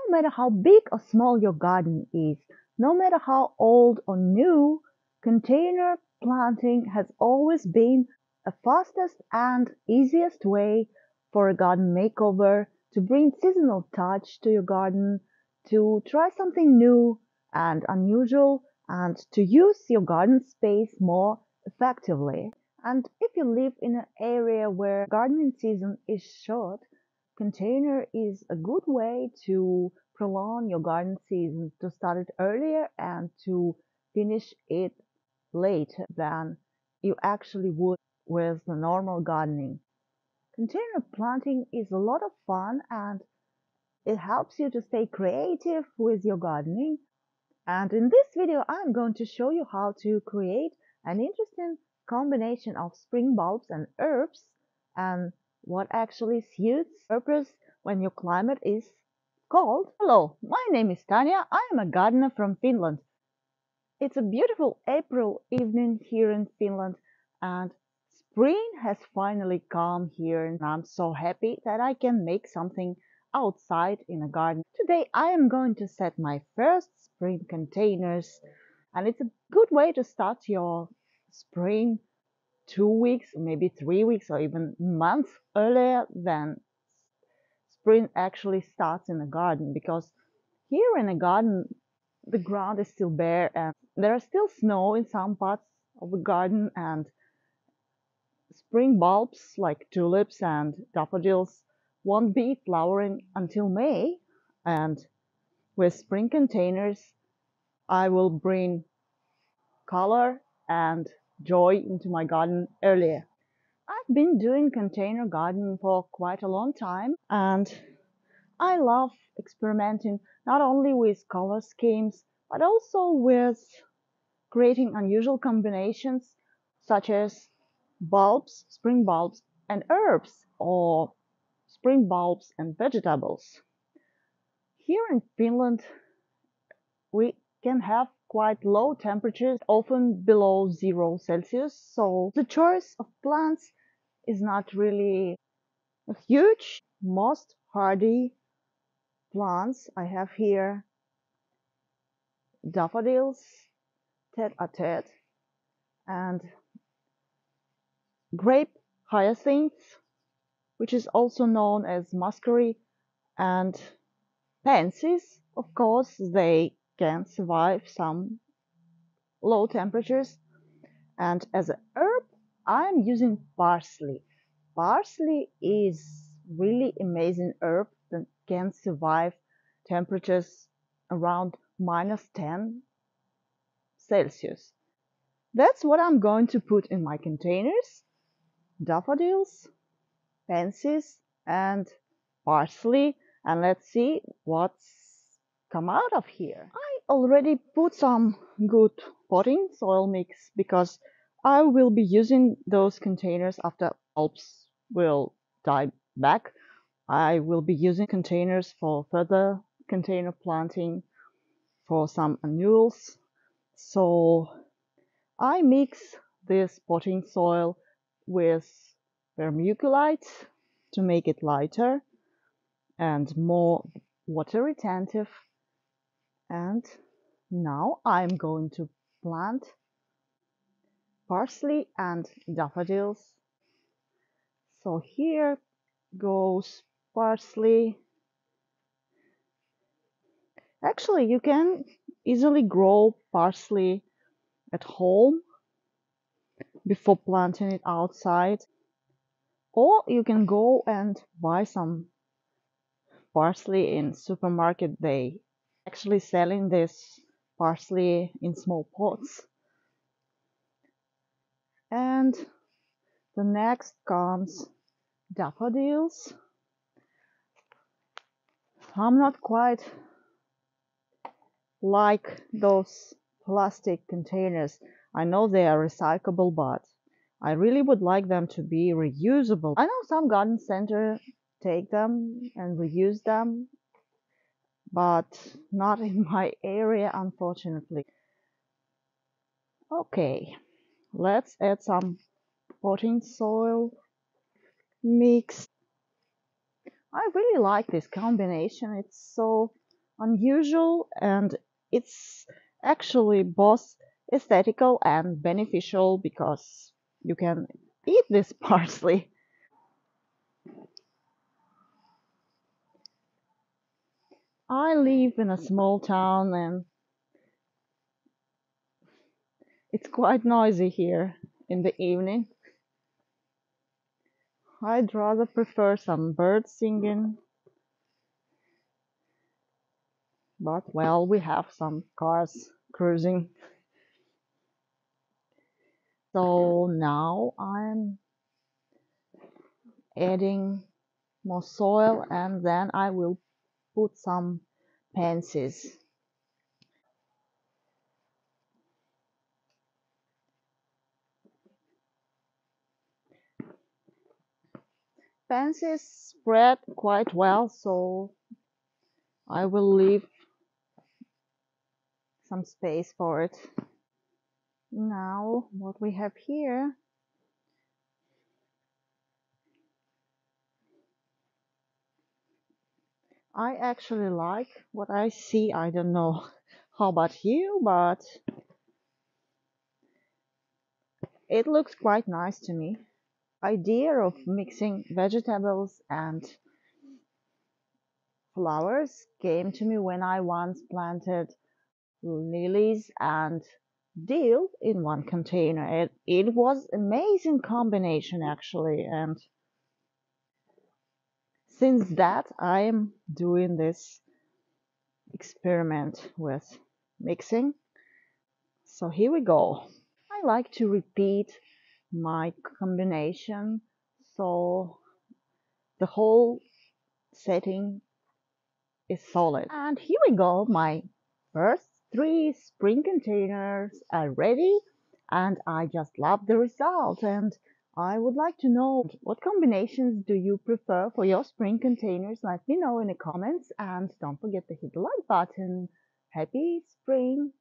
matter how big or small your garden is, no matter how old or new, container planting has always been the fastest and easiest way for a garden makeover, to bring seasonal touch to your garden, to try something new and unusual, and to use your garden space more effectively. And if you live in an area where gardening season is short, container is a good way to prolong your garden season, to start it earlier and to finish it later than you actually would with the normal gardening. Container planting is a lot of fun, and it helps you to stay creative with your gardening. And in this video, I'm going to show you how to create an interesting combination of spring bulbs and herbs, and what actually suits purpose when your climate is cold. Hello, my name is Tanya. I am a gardener from Finland. It's a beautiful April evening here in Finland, and spring has finally come here, and I'm so happy that I can make something outside in a garden. Today I am going to set my first spring containers, and it's a good way to start your spring 2 weeks, maybe 3 weeks, or even months earlier than spring actually starts in a garden, because here in a garden the ground is still bare and there is still snow in some parts of the garden, and spring bulbs like tulips and daffodils won't be flowering until May. And with spring containers, I will bring color and joy into my garden earlier. I've been doing container gardening for quite a long time, and I love experimenting not only with color schemes but also with creating unusual combinations, such as bulbs, spring bulbs and herbs, or spring bulbs and vegetables. Here in Finland, we can have quite low temperatures, often below 0 Celsius, so the choice of plants is not really huge. Most hardy plants I have here: daffodils, tete-a-tete, and grape hyacinth, which is also known as muscari, and pansies. Of course, they can survive some low temperatures. And as an herb, I'm using parsley. Parsley is really amazing herb that can survive temperatures around -10 Celsius. That's what I'm going to put in my containers: daffodils, pansies, and parsley. And let's see what's come out of here. I already put some good potting soil mix, because I will be using those containers after bulbs will die back. I will be using containers for further container planting for some annuals. So I mix this potting soil with vermiculite to make it lighter and more water retentive. And now I'm going to plant parsley and daffodils. So here goes parsley. Actually, you can easily grow parsley at home before planting it outside, or you can go and buy some parsley in supermarket. They actually selling this parsley in small pots. And the next comes daffodils. I'm not quite like those plastic containers. I know they are recyclable, but I really would like them to be reusable. I know some garden centers take them and reuse them, but not in my area, unfortunately. Okay, let's add some potting soil mix. I really like this combination. It's so unusual, and it's actually both aesthetical and beneficial because you can eat this parsley. I live in a small town and it's quite noisy here in the evening. I'd rather prefer some birds singing, but well, we have some cars cruising. So now I'm adding more soil and then I will put some pansies. Pansies spread quite well, so I will leave some space for it. Now, what we have here, I actually like what I see. I don't know how about you, but it looks quite nice to me. Idea of mixing vegetables and flowers came to me when I once planted lilies and dill in one container. It was amazing combination actually, and since that I am doing this experiment with mixing. So here we go. I like to repeat my combination so the whole setting is solid. And here we go. My first three spring containers are ready and I just love the result. And I would like to know what combinations do you prefer for your spring containers? Let me know in the comments and don't forget to hit the like button. Happy spring!